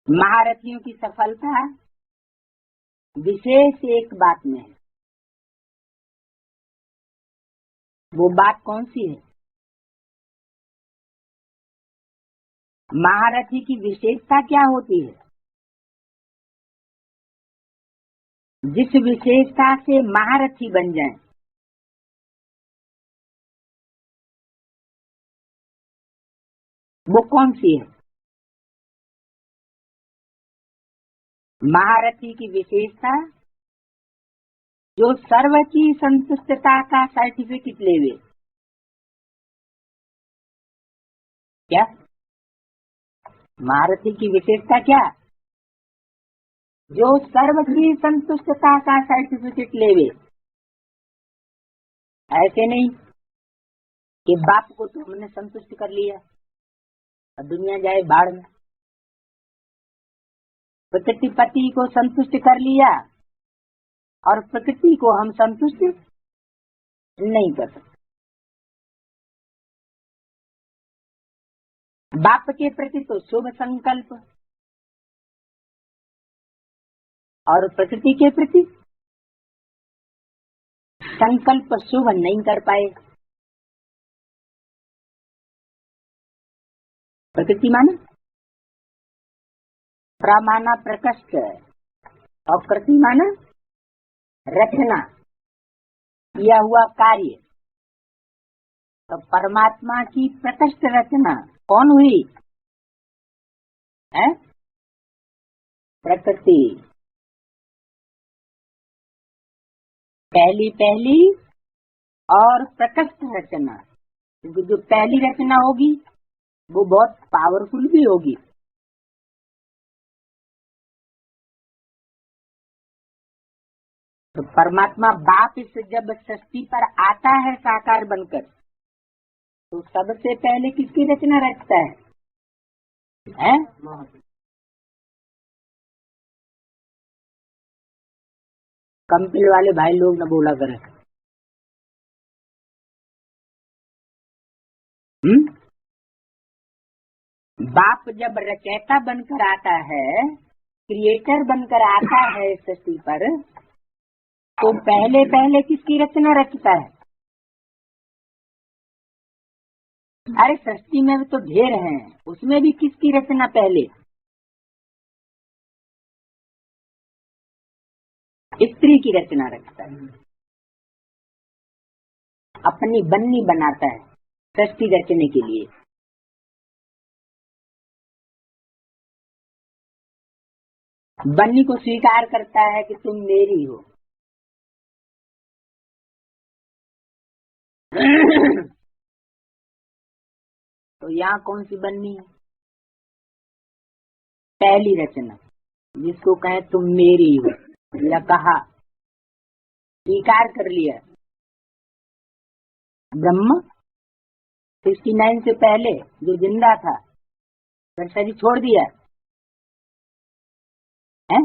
महारथियों की सफलता विशेष एक बात में है। वो बात कौन सी है? महारथी की विशेषता क्या होती है? जिस विशेषता से महारथी बन जाए, वो कौन सी है? महारथी की विशेषता जो सर्व की संतुष्टता का सर्टिफिकेट लेवे। क्या महारथी की विशेषता क्या? जो सर्व की संतुष्टता का सर्टिफिकेट लेवे। ऐसे नहीं कि बाप को तो हमने संतुष्ट कर लिया और दुनिया जाए बाढ़ में, प्रकृति पति को संतुष्ट कर लिया और प्रकृति को हम संतुष्ट नहीं कर सकते। बाप के प्रति तो शुभ संकल्प और प्रकृति के प्रति संकल्प शुभ नहीं कर पाए। प्रकृति माना प्रमाना प्रकृष्ट और कृति माना रचना, किया हुआ कार्य। तो परमात्मा की प्रकृष्ट रचना कौन हुई है? प्रकृति। पहली पहली और प्रकृष्ट रचना, क्योंकि जो पहली रचना होगी वो बहुत पावरफुल भी होगी। तो परमात्मा बाप से जब सृष्टि पर आता है साकार बनकर, तो सबसे पहले किसकी रचना रचता है? कंपिल वाले भाई लोग न बोला करें। बाप जब रचयिता बनकर आता है, क्रिएटर बनकर आता है सृष्टि पर, तो पहले पहले किसकी रचना रचता है? अरे सृष्टि में तो ढेर हैं, उसमें भी किसकी रचना पहले? स्त्री की रचना रचता है। अपनी बन्नी बनाता है सृष्टि रचने के लिए। बन्नी को स्वीकार करता है कि तुम मेरी हो। तो यहाँ कौन सी बन्नी है? पहली रचना, जिसको कहे तुम मेरी हो, या कहा स्वीकार कर लिया। ब्रह्म 69 से पहले जो जिंदा था, फिर शरीर छोड़ दिया है।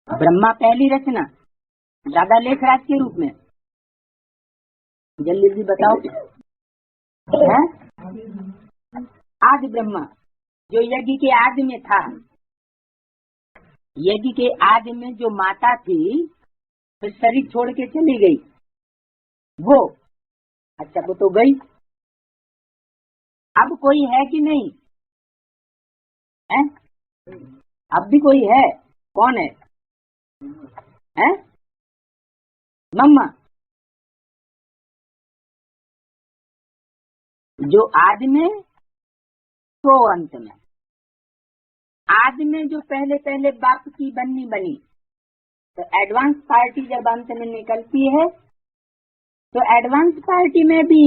ब्रह्मा पहली रचना, दादा लेखराज के रूप में। जल्दी जल्दी बताओ है? आदि ब्रह्मा जो यज्ञ के आदि में था, यज्ञ के आदि में जो माता थी फिर शरीर छोड़ के चली गई, वो अच्छा वो तो गई। अब कोई है कि नहीं है? अब भी कोई है? कौन है? हैं? मम्मा जो आदि में तो अंत में। आदि में जो पहले पहले बाप की बन्नी बनी, तो एडवांस पार्टी जब अंत में निकलती है, तो एडवांस पार्टी में भी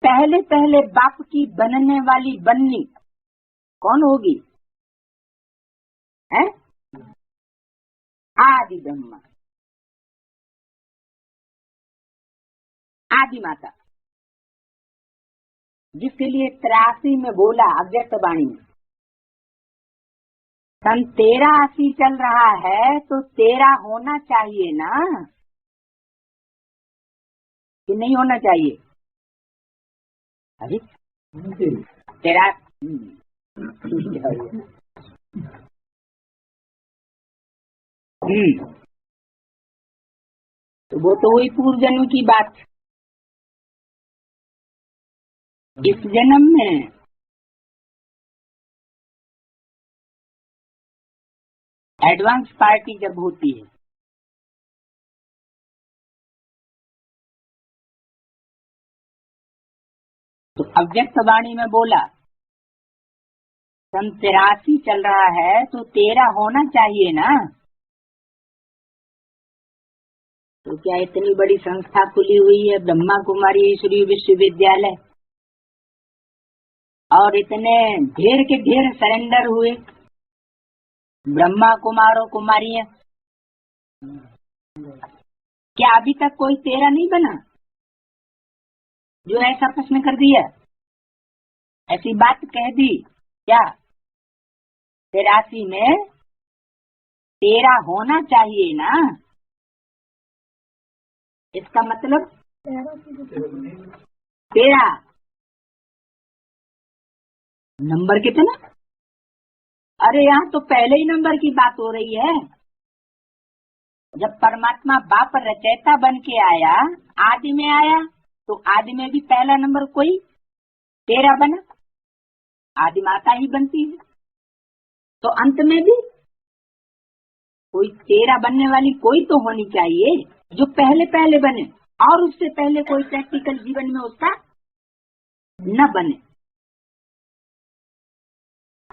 पहले पहले बाप की बनने वाली बन्नी कौन होगी? है? आदि ब्रह्मा, आदि माता, जिसके लिए 83 में बोला अव्यक्त वाणी में, सन 83 चल रहा है तो 13 होना चाहिए ना, कि नहीं होना चाहिए? अभी 13 तो वो तो हुई पूर्व जन्म की बात। इस जन्म में एडवांस पार्टी जब होती है तो अव्यक्त वाणी में बोला, सन 83 चल रहा है तो 13 होना चाहिए ना। तो क्या इतनी बड़ी संस्था खुली हुई है ब्रह्मा कुमारी ईश्वरीय विश्वविद्यालय, और इतने ढेर के ढेर सरेंडर हुए ब्रह्मा कुमारों कुमारियां, क्या अभी तक कोई 13 नहीं बना? जो ऐसा प्रश्न कर दिया, ऐसी बात कह दी, क्या 83 में 13 होना चाहिए ना? इसका मतलब 13 नंबर कितना? अरे यहाँ तो पहले ही नंबर की बात हो रही है। जब परमात्मा बाप रचयिता बन के आया, आदि में आया, तो आदि में भी पहला नंबर कोई 13 बना, आदि माता ही बनती है। तो अंत में भी कोई 13 बनने वाली कोई तो होनी चाहिए जो पहले पहले बने, और उससे पहले कोई प्रैक्टिकल जीवन में उसका न बने।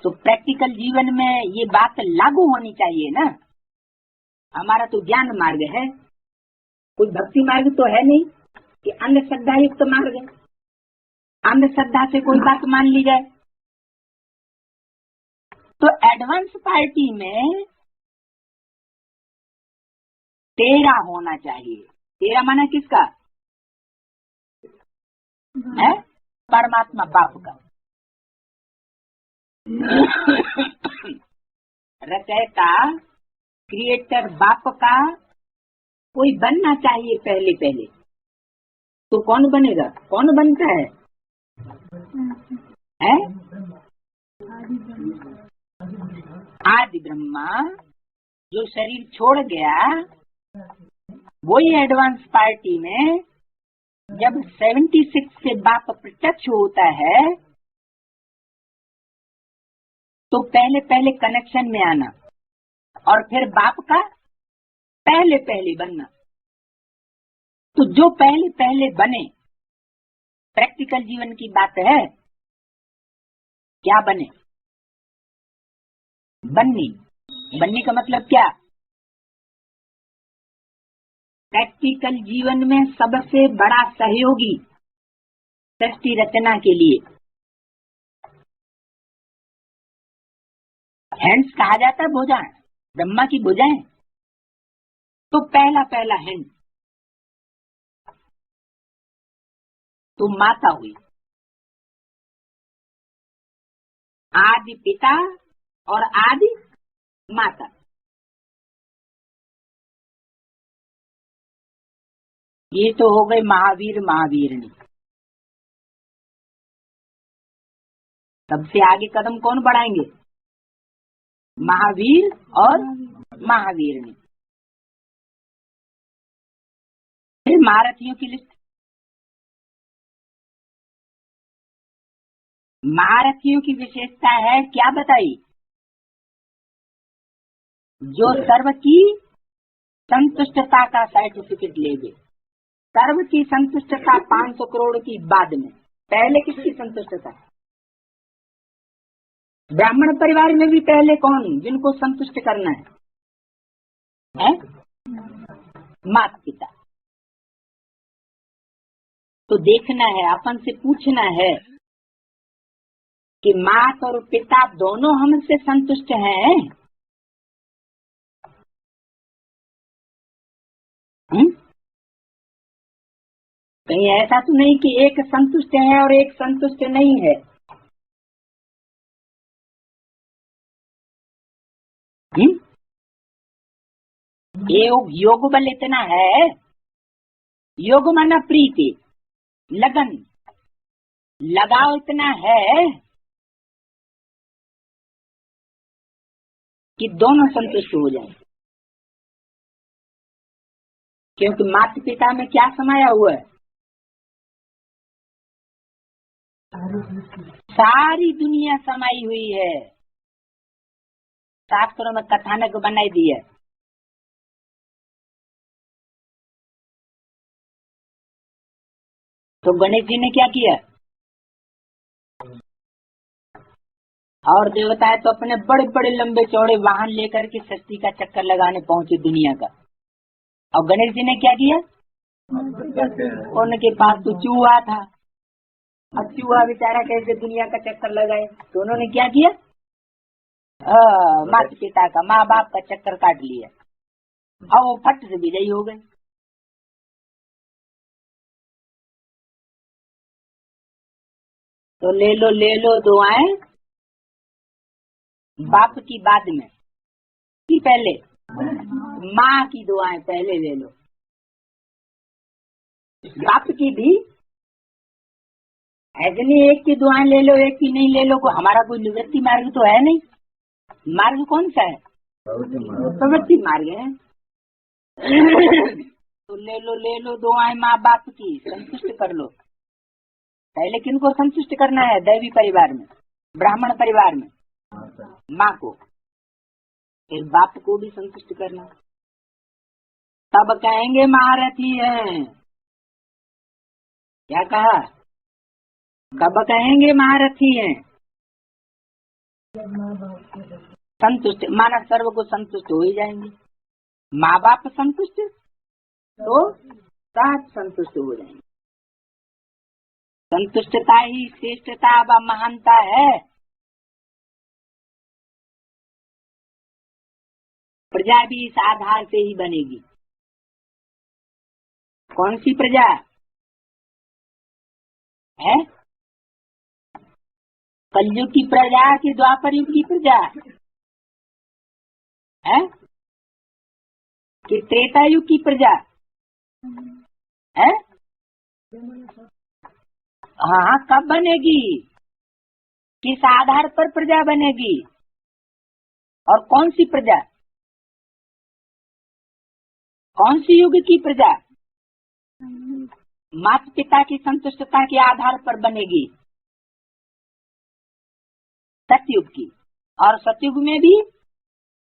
तो प्रैक्टिकल जीवन में ये बात लागू होनी चाहिए ना। हमारा तो ज्ञान मार्ग है, कोई भक्ति मार्ग तो है नहीं कि अंधश्रद्धा युक्त मार्ग है, अंधश्रद्धा से कोई बात मान ली जाए। तो एडवांस पार्टी में 13 होना चाहिए। 13 माना किसका है? परमात्मा बाप का। रचयिता क्रिएटर बाप का कोई बनना चाहिए पहले पहले। तो कौन बनेगा? कौन बनता है? आदि ब्रह्मा जो शरीर छोड़ गया, वही एडवांस पार्टी में जब 76 से बाप प्रत्यक्ष होता है तो पहले पहले कनेक्शन में आना और फिर बाप का पहले पहले बनना। तो जो पहले पहले बने, प्रैक्टिकल जीवन की बात है, क्या बने? बननी। बनने का मतलब क्या? प्रैक्टिकल जीवन में सबसे बड़ा सहयोगी सृष्टि रचना के लिए हैंड्स कहा जाता है, भुजाएं, ब्रह्मा की भुजाएं। तो पहला पहला हैंड तो माता हुई, आदि पिता और आदि माता। ये तो हो गए महावीर महावीरनी। सबसे आगे कदम कौन बढ़ाएंगे? महावीर और महावीरनी। फिर महारथियों की लिस्ट। महारथियों की विशेषता है क्या बताई? जो सर्व की संतुष्टता का सर्टिफिकेट ले गए। सर्व की संतुष्टता 500 करोड़ की बाद में, पहले किसकी संतुष्टता? ब्राह्मण परिवार में भी पहले कौन जिनको संतुष्ट करना है? माता पिता। तो देखना है, अपन से पूछना है कि माता और पिता दोनों हमसे संतुष्ट हैं? कहीं ऐसा तो नहीं कि एक संतुष्ट है और एक संतुष्ट नहीं है? योग बल इतना है, योग माना प्रीति, लगन, लगाव इतना है कि दोनों संतुष्ट हो जाएं। क्योंकि माता पिता में क्या समाया हुआ है? सारी दुनिया समाई हुई है। शास्त्रों में कथानक बनाई दी है। तो गणेश जी ने क्या किया? और देवताएं तो अपने बड़े बड़े लंबे चौड़े वाहन लेकर के सृष्टि का चक्कर लगाने पहुंचे दुनिया का। और गणेश जी ने क्या किया? उनके पास तो चूहा था। अब चूहा बेचारा कैसे दुनिया का चक्कर लगाए? तो उन्होंने क्या किया? माता पिता का, माँ बाप का चक्कर काट लिया और वो फट से विजयी हो गए। तो ले लो दुआएं बाप की बाद में, की पहले माँ की दुआएं पहले ले लो। बाप की भी ऐसे नहीं एक की दुआएं ले लो एक की नहीं ले लो। हमारा कोई निवृत्ति मार्ग तो है नहीं। मार्ग कौन सा है? प्रवृत्ति मार्ग है। तो ले लो दुआएं माँ बाप की, संतुष्ट कर लो। पहले किनको संतुष्ट करना है? दैवी परिवार में, ब्राह्मण परिवार में माँ को, फिर बाप को भी संतुष्ट करना। तब कहेंगे महारथी है। क्या कहा? कब कहेंगे महारथी है? संतुष्ट माना सर्व को संतुष्ट हो ही जाएंगे। माँ बाप संतुष्ट तो सब संतुष्ट हो जाएंगे। संतुष्टता ही श्रेष्ठता व महानता है। प्रजा भी इस आधार से ही बनेगी। कौन सी प्रजा है? कलयुग की प्रजा कि द्वापर युग की प्रजा है? कि त्रेता युग की प्रजा है? हाँ, कब बनेगी? किस आधार पर प्रजा बनेगी? और कौन सी प्रजा? कौन सी युग की प्रजा? माता पिता की संतुष्टता के आधार पर बनेगी, सतयुग की। और सतयुग में भी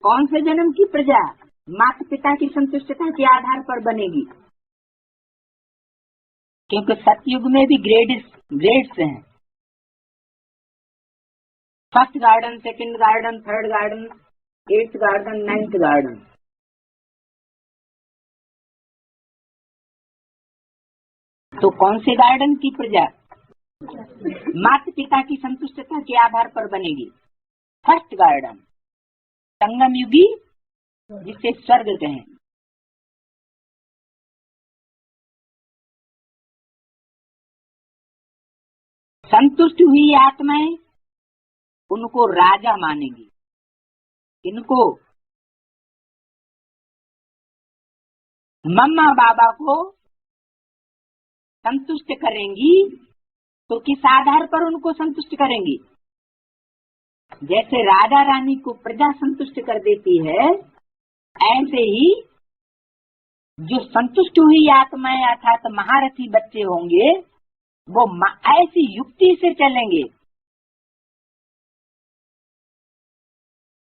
कौन से जन्म की प्रजा माता पिता की संतुष्टता के आधार पर बनेगी? क्योंकि सतयुग में भी ग्रेड्स हैं। First garden, second garden, third garden, 8th garden, 9th garden. तो कौन से गार्डन की प्रजा माता पिता की संतुष्टता के आधार पर बनेगी? फर्स्ट गार्डन, संगम युगी, जिसे स्वर्ग कहें। संतुष्ट हुई आत्माएं उनको राजा मानेगी। इनको मम्मा बाबा को संतुष्ट करेंगी तो किस आधार पर उनको संतुष्ट करेंगी? जैसे राजा रानी को प्रजा संतुष्ट कर देती है, ऐसे ही जो संतुष्ट हुई आत्माएं अर्थात महारथी बच्चे होंगे वो ऐसी युक्ति से चलेंगे।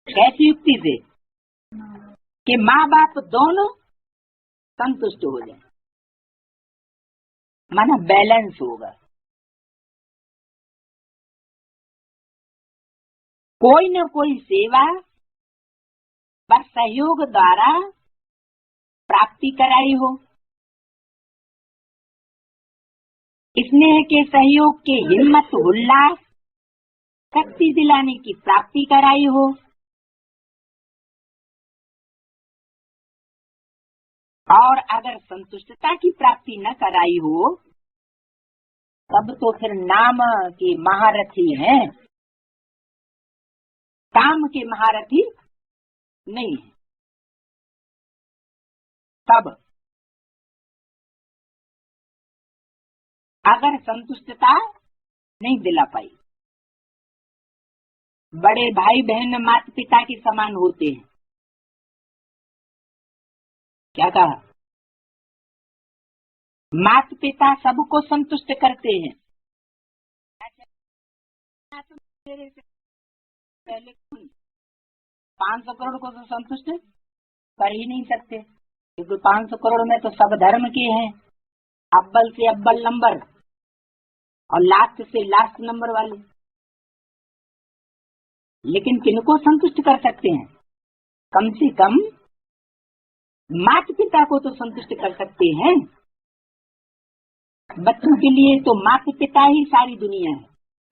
कैसी युक्ति से? कि माँ बाप दोनों संतुष्ट हो जाए, माना बैलेंस होगा। कोई न कोई सेवा व सहयोग द्वारा प्राप्ति कराई हो, स्नेह के सहयोग के हिम्मत उल्लास शक्ति दिलाने की प्राप्ति कराई हो, और अगर संतुष्टता की प्राप्ति न कराई हो तब तो फिर नाम के महारथी हैं, काम के महारथी नहीं है। तब अगर संतुष्टता नहीं दिला पाई बड़े भाई बहन माता पिता के समान होते हैं। क्या कहा? माता पिता सबको संतुष्ट करते हैं। मेरे से पहले 500 करोड़ को तो संतुष्ट कर ही नहीं सकते, क्योंकि 500 करोड़ में तो सब धर्म के हैं, अव्वल से अव्वल नंबर और लास्ट से लास्ट नंबर वाले। लेकिन किनको संतुष्ट कर सकते हैं? कम से कम माता पिता को तो संतुष्ट कर सकते हैं। बच्चों के लिए तो माता पिता ही सारी दुनिया है,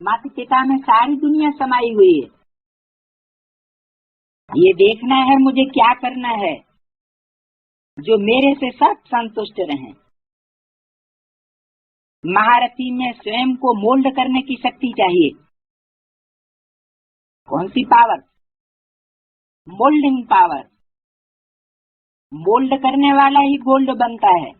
माता पिता में सारी दुनिया समाई हुई है। ये देखना है मुझे क्या करना है जो मेरे से सब संतुष्ट रहें। महारथी में स्वयं को मोल्ड करने की शक्ति चाहिए। कौन सी पावर? Moulding power. मोल्ड करने वाला ही गोल्ड बनता है।